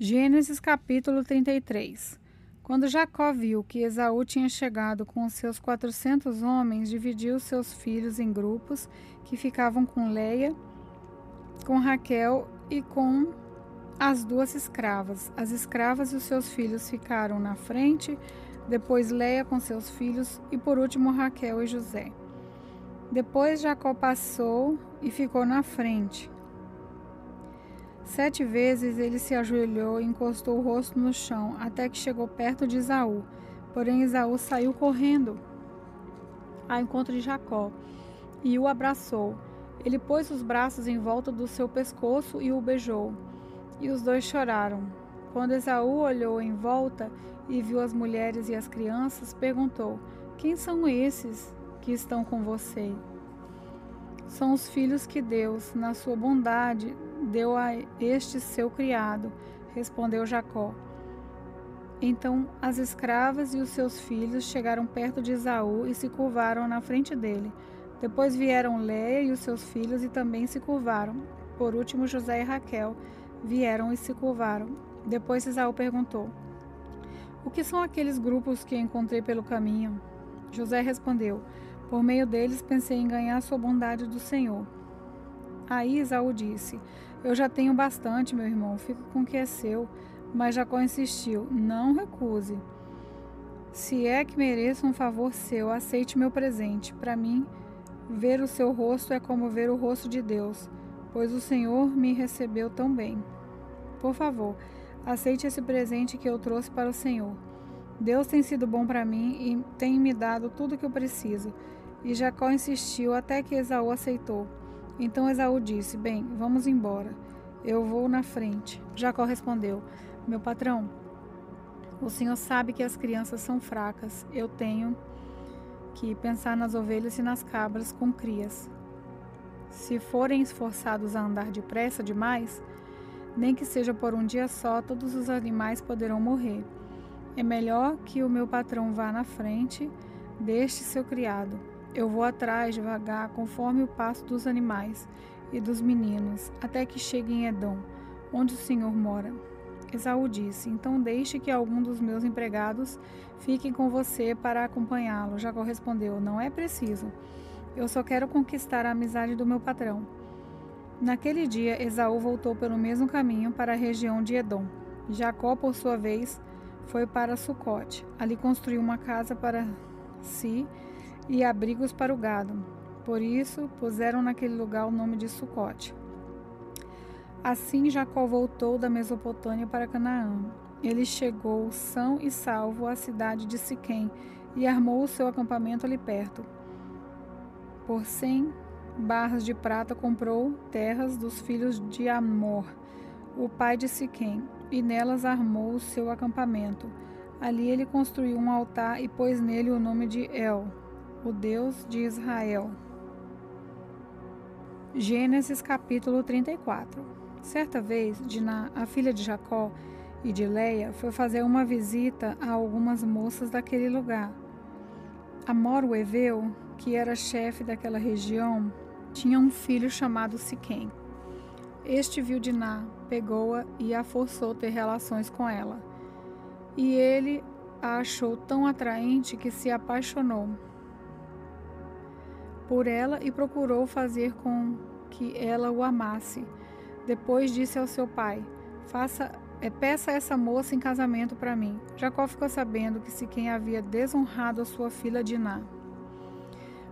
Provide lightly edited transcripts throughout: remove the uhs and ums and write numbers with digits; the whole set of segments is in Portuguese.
Gênesis capítulo 33. Quando Jacó viu que Esaú tinha chegado com os seus 400 homens, dividiu seus filhos em grupos que ficavam com Leia, com Raquel e com as duas escravas. As escravas e os seus filhos ficaram na frente, depois Leia com seus filhos e por último Raquel e José. Depois Jacó passou e ficou na frente. 7 vezes ele se ajoelhou e encostou o rosto no chão, até que chegou perto de Esaú. Porém, Esaú saiu correndo ao encontro de Jacó e o abraçou. Ele pôs os braços em volta do seu pescoço e o beijou. E os dois choraram. Quando Esaú olhou em volta e viu as mulheres e as crianças, perguntou: "Quem são esses que estão com você?" "São os filhos que Deus, na sua bondade, deu a este seu criado", respondeu Jacó. Então as escravas e os seus filhos chegaram perto de Esaú e se curvaram na frente dele. Depois vieram Leia e os seus filhos e também se curvaram. Por último, José e Raquel vieram e se curvaram. Depois Esaú perguntou: "O que são aqueles grupos que encontrei pelo caminho?" José respondeu: "Por meio deles pensei em ganhar a sua bondade do Senhor." Aí Esaú disse: "Eu já tenho bastante, meu irmão, fica com o que é seu." Mas Jacó insistiu: "Não recuse. Se é que mereço um favor seu, aceite meu presente. Para mim, ver o seu rosto é como ver o rosto de Deus, pois o Senhor me recebeu tão bem. Por favor, aceite esse presente que eu trouxe para o Senhor. Deus tem sido bom para mim e tem me dado tudo o que eu preciso." E Jacó insistiu até que Esaú aceitou. Então Esaú disse: "Bem, vamos embora. Eu vou na frente." Jacó respondeu: "Meu patrão, o senhor sabe que as crianças são fracas. Eu tenho que pensar nas ovelhas e nas cabras com crias. Se forem esforçados a andar depressa demais, nem que seja por um dia só, todos os animais poderão morrer. É melhor que o meu patrão vá na frente deste seu criado. Eu vou atrás devagar, conforme o passo dos animais e dos meninos, até que chegue em Edom, onde o Senhor mora." Esaú disse: "Então deixe que algum dos meus empregados fiquem com você para acompanhá-lo." Jacó respondeu: "Não é preciso. Eu só quero conquistar a amizade do meu patrão." Naquele dia, Esaú voltou pelo mesmo caminho para a região de Edom. Jacó, por sua vez, foi para Sucote. Ali construiu uma casa para si e abrigos para o gado. Por isso, puseram naquele lugar o nome de Sucote. Assim, Jacó voltou da Mesopotâmia para Canaã. Ele chegou são e salvo à cidade de Siquém e armou o seu acampamento ali perto. Por 100 barras de prata comprou terras dos filhos de Amor, o pai de Siquém, e nelas armou o seu acampamento. Ali ele construiu um altar e pôs nele o nome de El, o Deus de Israel. Gênesis capítulo 34. Certa vez, Diná, a filha de Jacó e de Leia, foi fazer uma visita a algumas moças daquele lugar. Amor, o heveu, que era chefe daquela região, tinha um filho chamado Siquém. Este viu Diná, pegou-a e a forçou ter relações com ela. E ele a achou tão atraente que se apaixonou por ela e procurou fazer com que ela o amasse. Depois disse ao seu pai: "Peça essa moça em casamento para mim." Jacó ficou sabendo que Siquém havia desonrado a sua filha Diná.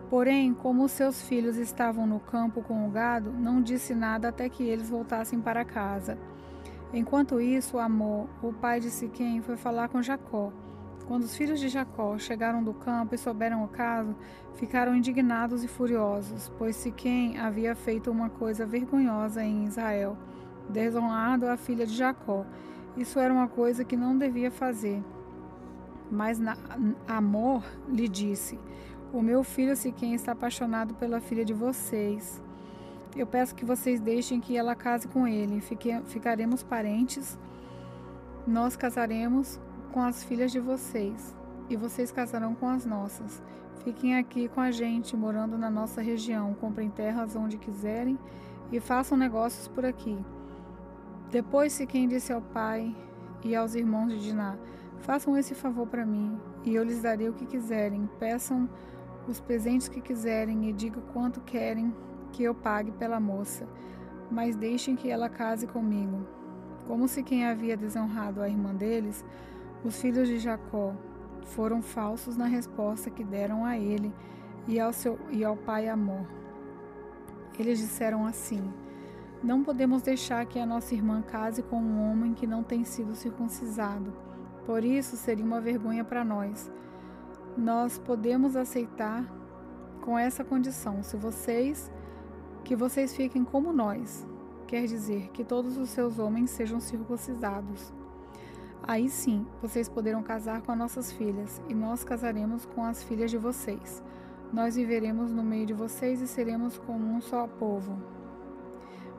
Porém, como os seus filhos estavam no campo com o gado, não disse nada até que eles voltassem para casa. Enquanto isso, Amor, o pai de Siquém, foi falar com Jacó. Quando os filhos de Jacó chegaram do campo e souberam o caso, ficaram indignados e furiosos, pois Siquém havia feito uma coisa vergonhosa em Israel, desonrado a filha de Jacó. Isso era uma coisa que não devia fazer. Mas Amor lhe disse: "O meu filho Siquém está apaixonado pela filha de vocês. Eu peço que vocês deixem que ela case com ele. Ficaremos parentes. Nós casaremos com as filhas de vocês, e vocês casarão com as nossas. Fiquem aqui com a gente, morando na nossa região. Comprem terras onde quiserem e façam negócios por aqui. Depois Siquém disse ao pai e aos irmãos de Diná: façam esse favor para mim, e eu lhes darei o que quiserem. Peçam os presentes que quiserem e digam quanto querem que eu pague pela moça, mas deixem que ela case comigo. Como Siquém havia desonrado a irmã deles, os filhos de Jacó foram falsos na resposta que deram a ele e ao pai Amor. Eles disseram assim: não podemos deixar que a nossa irmã case com um homem que não tem sido circuncisado. Por isso seria uma vergonha para nós. Nós podemos aceitar com essa condição, que vocês fiquem como nós, quer dizer, que todos os seus homens sejam circuncidados. Aí sim, vocês poderão casar com as nossas filhas, e nós casaremos com as filhas de vocês. Nós viveremos no meio de vocês e seremos como um só povo.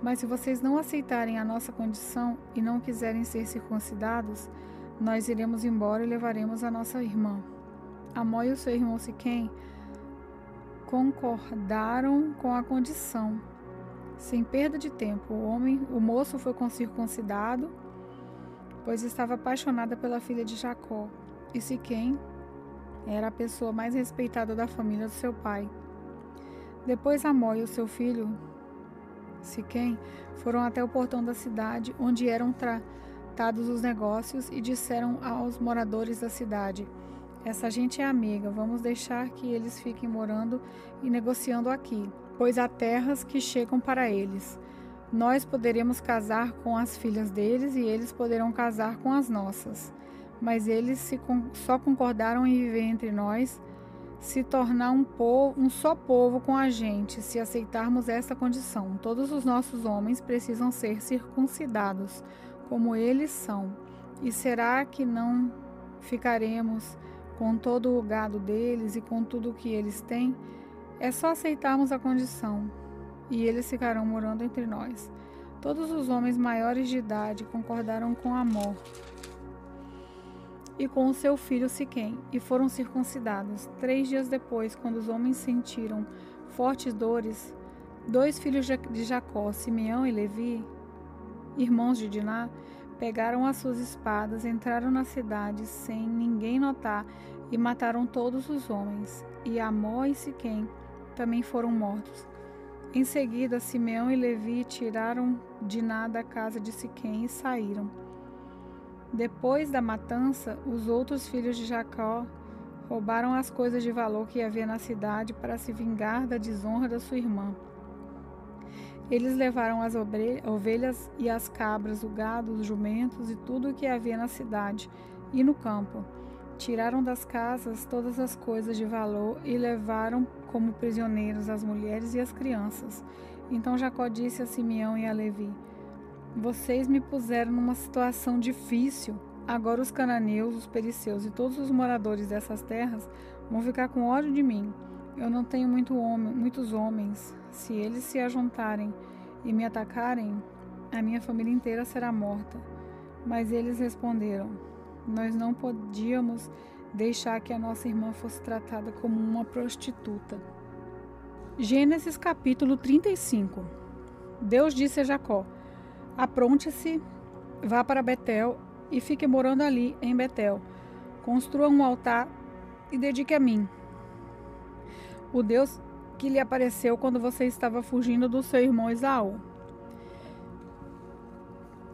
Mas se vocês não aceitarem a nossa condição e não quiserem ser circuncidados, nós iremos embora e levaremos a nossa irmã. Amós e o seu irmão Siquém concordaram com a condição. Sem perda de tempo, o moço foi circuncidado, pois estava apaixonada pela filha de Jacó, e Siquém era a pessoa mais respeitada da família do seu pai. Depois Amós e o seu filho Siquém foram até o portão da cidade, onde eram tratados os negócios, e disseram aos moradores da cidade: essa gente é amiga, vamos deixar que eles fiquem morando e negociando aqui, pois há terras que chegam para eles. Nós poderemos casar com as filhas deles e eles poderão casar com as nossas. Mas eles só concordaram em viver entre nós, se tornar um só povo com a gente, se aceitarmos essa condição. Todos os nossos homens precisam ser circuncidados, como eles são. E será que não ficaremos com todo o gado deles e com tudo o que eles têm? É só aceitarmos a condição, e eles ficarão morando entre nós. Todos os homens maiores de idade concordaram com Amor e com o seu filho Siquém, e foram circuncidados. 3 dias depois, quando os homens sentiram fortes dores, 2 filhos de Jacó, Simeão e Levi, irmãos de Diná, pegaram as suas espadas, entraram na cidade sem ninguém notar e mataram todos os homens. E Amós e Siquém também foram mortos. Em seguida, Simeão e Levi tiraram Diná da casa de Siquém e saíram. Depois da matança, os outros filhos de Jacó roubaram as coisas de valor que havia na cidade para se vingar da desonra da sua irmã. Eles levaram as ovelhas e as cabras, o gado, os jumentos e tudo o que havia na cidade e no campo. Tiraram das casas todas as coisas de valor e levaram como prisioneiros as mulheres e as crianças. Então Jacó disse a Simeão e a Levi: vocês me puseram numa situação difícil. Agora os cananeus, os perizeus e todos os moradores dessas terras vão ficar com ódio de mim. Eu não tenho muitos homens. Se eles se ajuntarem e me atacarem, a minha família inteira será morta. Mas eles responderam: nós não podíamos deixar que a nossa irmã fosse tratada como uma prostituta. Gênesis capítulo 35. Deus disse a Jacó: apronte-se, vá para Betel e fique morando ali em Betel. Construa um altar e dedique a mim, o Deus que lhe apareceu quando você estava fugindo do seu irmão Esaú.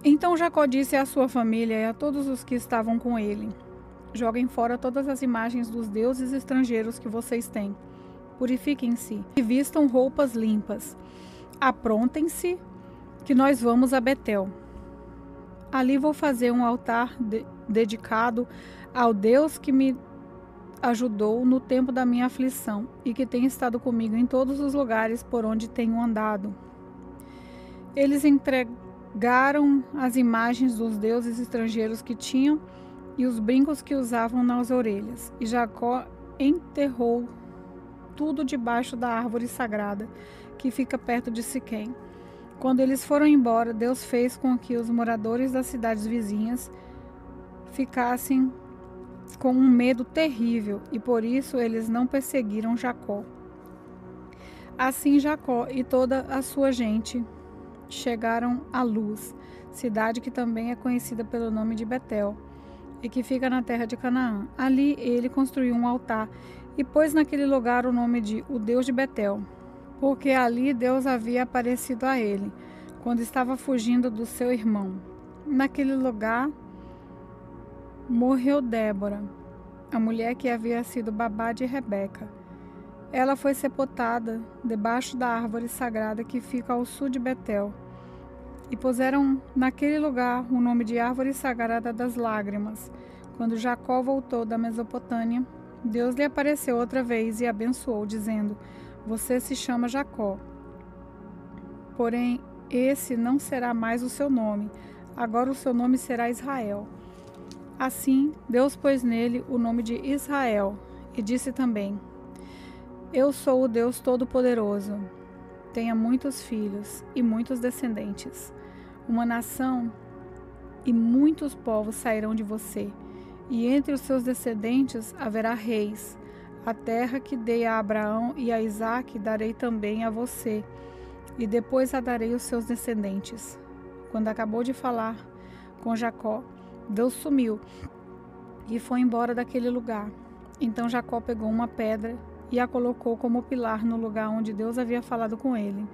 Então Jacó disse à sua família e a todos os que estavam com ele: joguem fora todas as imagens dos deuses estrangeiros que vocês têm. Purifiquem-se e vistam roupas limpas. Aprontem-se, que nós vamos a Betel. Ali vou fazer um altar dedicado ao Deus que me ajudou no tempo da minha aflição e que tem estado comigo em todos os lugares por onde tenho andado. Eles entregaram as imagens dos deuses estrangeiros que tinham e os brincos que usavam nas orelhas. E Jacó enterrou tudo debaixo da árvore sagrada que fica perto de Siquém. Quando eles foram embora, Deus fez com que os moradores das cidades vizinhas ficassem com um medo terrível, e por isso eles não perseguiram Jacó. Assim Jacó e toda a sua gente chegaram a Luz, cidade que também é conhecida pelo nome de Betel, e que fica na terra de Canaã. Ali ele construiu um altar e pôs naquele lugar o nome de o Deus de Betel, porque ali Deus havia aparecido a ele, quando estava fugindo do seu irmão. Naquele lugar morreu Débora, a mulher que havia sido babá de Rebeca. Ela foi sepultada debaixo da árvore sagrada que fica ao sul de Betel. E puseram naquele lugar o nome de Árvore Sagrada das Lágrimas. Quando Jacó voltou da Mesopotâmia, Deus lhe apareceu outra vez e abençoou, dizendo: Você se chama Jacó. Porém, esse não será mais o seu nome. Agora o seu nome será Israel. Assim, Deus pôs nele o nome de Israel e disse também: Eu sou o Deus Todo-Poderoso. Tenha muitos filhos e muitos descendentes. Uma nação e muitos povos sairão de você, e entre os seus descendentes haverá reis. A terra que dei a Abraão e a Isaque darei também a você, e depois a darei aos seus descendentes. Quando acabou de falar com Jacó, Deus sumiu e foi embora daquele lugar. Então Jacó pegou uma pedra e a colocou como pilar no lugar onde Deus havia falado com ele.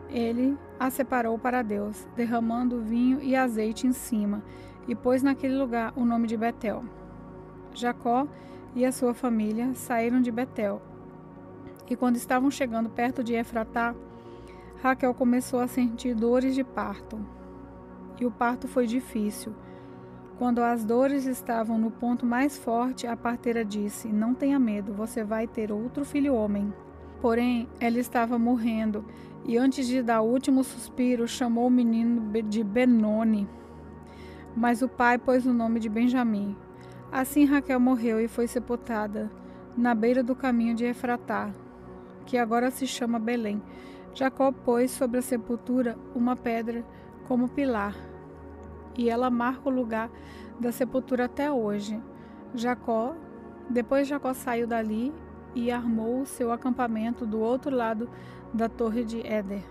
Ele a separou para Deus, derramando vinho e azeite em cima, e pôs naquele lugar o nome de Betel. Jacó e a sua família saíram de Betel. E quando estavam chegando perto de Efratá, Raquel começou a sentir dores de parto. E o parto foi difícil. Quando as dores estavam no ponto mais forte, a parteira disse: Não tenha medo, você vai ter outro filho homem. Porém, ela estava morrendo, e antes de dar o último suspiro, chamou o menino de Benoni. Mas o pai pôs o nome de Benjamim. Assim Raquel morreu e foi sepultada na beira do caminho de Efratá, que agora se chama Belém. Jacó pôs sobre a sepultura uma pedra como pilar, e ela marca o lugar da sepultura até hoje. Depois Jacó saiu dali e armou o seu acampamento do outro lado da torre de Éder.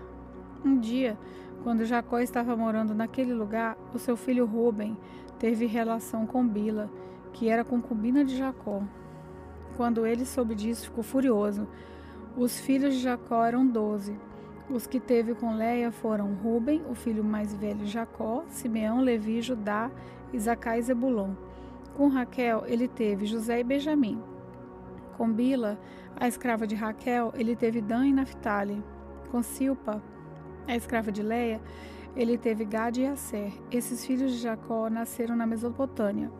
Um dia, quando Jacó estava morando naquele lugar, o seu filho Ruben teve relação com Bila, que era concubina de Jacó. Quando ele soube disso, ficou furioso. Os filhos de Jacó eram 12. Os que teve com Leia foram Ruben, o filho mais velho de Jacó, Simeão, Levi, Judá, Isacar e Zebulon. Com Raquel, ele teve José e Benjamim. Com Bila, a escrava de Raquel, ele teve Dan e Naphtali. Com Silpa, a escrava de Leia, ele teve Gade e Asser. Esses filhos de Jacó nasceram na Mesopotâmia.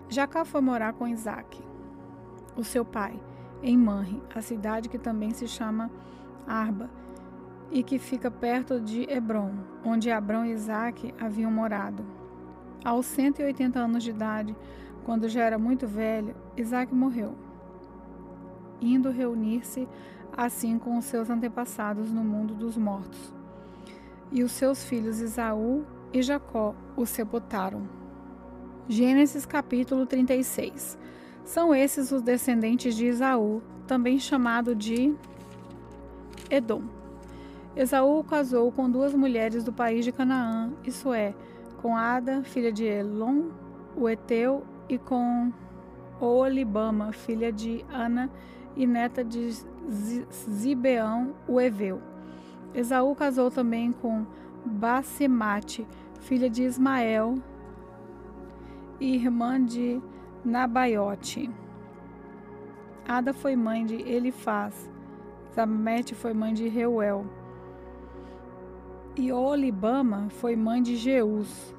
Jacó foi morar com Isaque, o seu pai, em Manre, a cidade que também se chama Arba, e que fica perto de Hebrom, onde Abrão e Isaque haviam morado. Aos 180 anos de idade, quando já era muito velho, Isaque morreu, indo reunir-se assim com os seus antepassados no mundo dos mortos. E os seus filhos Esaú e Jacó o sepultaram. Gênesis capítulo 36. São esses os descendentes de Esaú, também chamado de Edom. Esaú casou com 2 mulheres do país de Canaã, isso é, com Ada, filha de Elon, o Eteu, e com Oolibama, filha de Ana e neta de Zibeão, o Eveu. Esaú casou também com Basemate, filha de Ismael e irmã de Nabaiote. Ada foi mãe de Elifaz, Zamete foi mãe de Reuel, e Oolibama foi mãe de Jeus,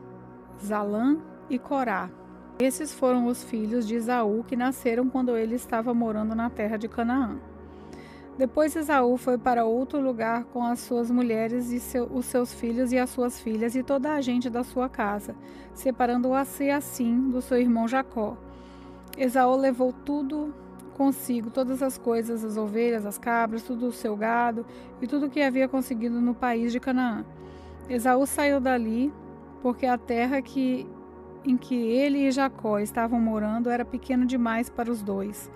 Zalã e Corá. Esses foram os filhos de Esaú que nasceram quando ele estava morando na terra de Canaã. Depois Esaú foi para outro lugar com as suas mulheres e os seus filhos e as suas filhas e toda a gente da sua casa, separando-o assim do seu irmão Jacó. Esaú levou tudo consigo, todas as coisas, as ovelhas, as cabras, tudo o seu gado e tudo o que havia conseguido no país de Canaã. Esaú saiu dali porque a terra em que ele e Jacó estavam morando era pequena demais para os dois.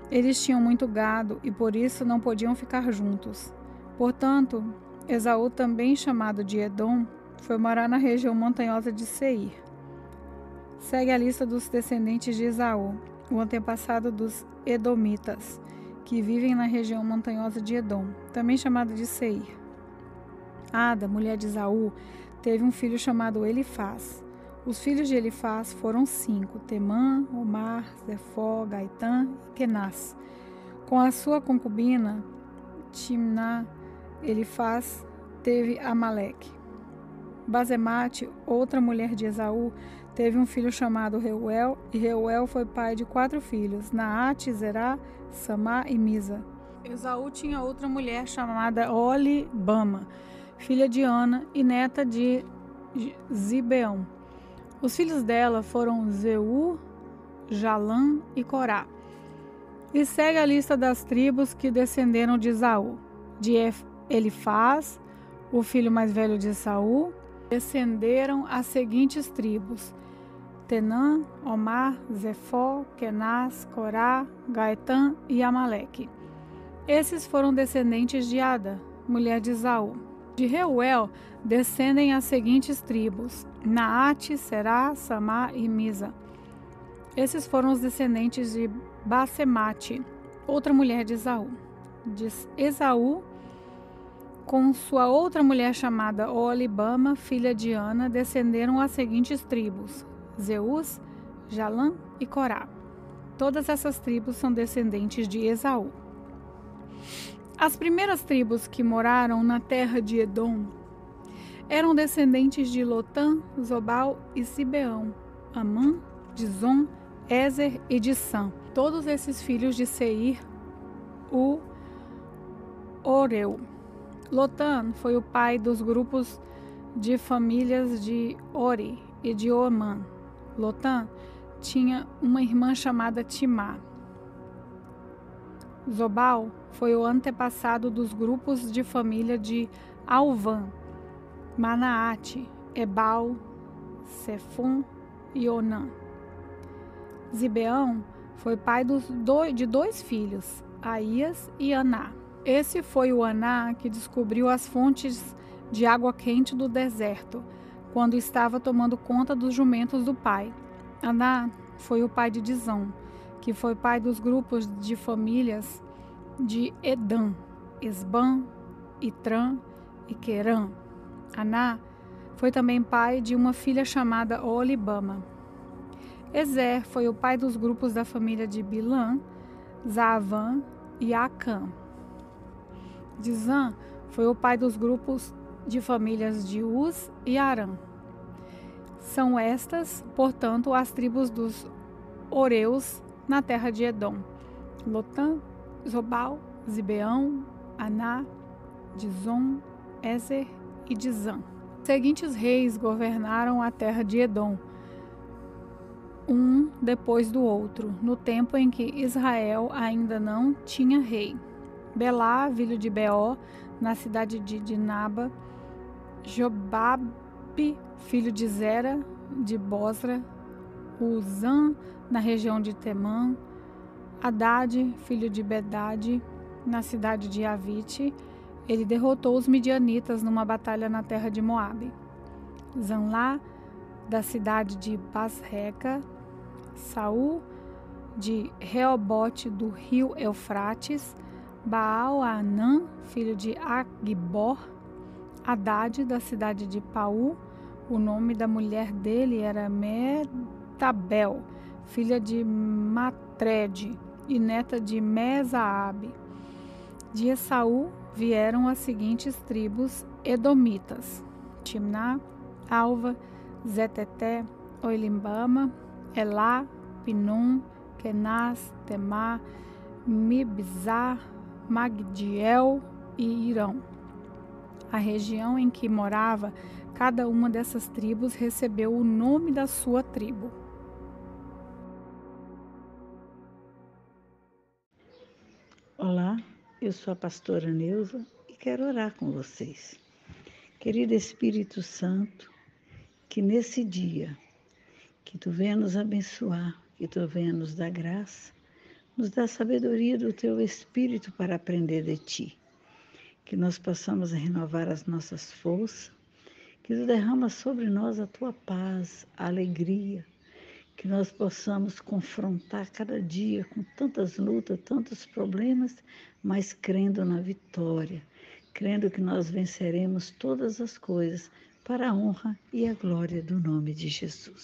Eles tinham muito gado e por isso não podiam ficar juntos. Portanto, Esaú, também chamado de Edom, foi morar na região montanhosa de Seir. Segue a lista dos descendentes de Esaú, o antepassado dos Edomitas, que vivem na região montanhosa de Edom, também chamada de Seir. Ada, mulher de Esaú, teve um filho chamado Elifaz. Os filhos de Elifaz foram 5, Temã, Omar, Zefó, Gaitã e Kenaz. Com a sua concubina, Timná, Elifaz teve Amaleque. Basemate, outra mulher de Esaú, teve um filho chamado Reuel, e Reuel foi pai de 4 filhos, Naate, Zerá, Samá e Misa. Esaú tinha outra mulher chamada Olibama, filha de Ana e neta de Zibeão. Os filhos dela foram Zeu, Jalã e Corá. E segue a lista das tribos que descenderam de Esaú. De Elifaz, o filho mais velho de Esaú, descenderam as seguintes tribos: Tenã, Omar, Zefó, Kenaz, Corá, Gaitã e Amaleque. Esses foram descendentes de Ada, mulher de Esaú. De Reuel descendem as seguintes tribos: Naate, Será, Samá e Misa. Esses foram os descendentes de Basemate, outra mulher de Esaú. De Esaú, com sua outra mulher chamada Olibama, filha de Ana, descenderam as seguintes tribos: Zeus, Jalã e Corá. Todas essas tribos são descendentes de Esaú. As primeiras tribos que moraram na terra de Edom eram descendentes de Lotã, Zobal e Sibeão, Amã, Dizon, Ézer e Dissã. Todos esses filhos de Seir, o Oreu. Lotã foi o pai dos grupos de famílias de Ori e de Omã. Lotã tinha uma irmã chamada Timá. Zobal foi o antepassado dos grupos de família de Alvã, Manaate, Ebal, Sefum e Onã. Zibeão foi pai de 2 filhos, Aías e Aná. Esse foi o Aná que descobriu as fontes de água quente do deserto, quando estava tomando conta dos jumentos do pai. Aná foi o pai de Dizon, que foi pai dos grupos de famílias de Edã, Esbã, Itrã e Querã. Aná foi também pai de uma filha chamada Olibama. Ezer foi o pai dos grupos da família de Bilã, Zaavã e Acã. Dizã foi o pai dos grupos de famílias de Uz e Arã. São estas, portanto, as tribos dos Oreus na terra de Edom: Lotã, Zobal, Zibeão, Aná, Dizon, Ézer e Dizã. Os seguintes reis governaram a terra de Edom, um depois do outro, no tempo em que Israel ainda não tinha rei: Belá, filho de Beó, na cidade de Dinaba; Jobabe, filho de Zera, de Bosra; Uzã, na região de Temã; Haddad, filho de Bedade, na cidade de Avite. Ele derrotou os midianitas numa batalha na terra de Moabe. Zanlá, da cidade de Basreca; Saul, de Reobote, do rio Eufrates; Baal-Anã, filho de Agbor; Haddad, da cidade de Paú. O nome da mulher dele era Metabel, filha de Matred e neta de Mesaabe. De Esaú vieram as seguintes tribos edomitas: Timná, Alva, Zeteté, Oilibama, Elá, Pinum, Kenaz, Temá, Mibzar, Magdiel e Irão. A região em que morava cada uma dessas tribos recebeu o nome da sua tribo. Olá, eu sou a pastora Neuza e quero orar com vocês. Querido Espírito Santo, que nesse dia, que Tu venha nos abençoar, que Tu venha nos dar graça, nos dá sabedoria do Teu Espírito para aprender de Ti. que nós possamos renovar as nossas forças, que tu derrama sobre nós a tua paz, a alegria, que nós possamos confrontar cada dia com tantas lutas, tantos problemas, mas crendo na vitória, crendo que nós venceremos todas as coisas para a honra e a glória do nome de Jesus.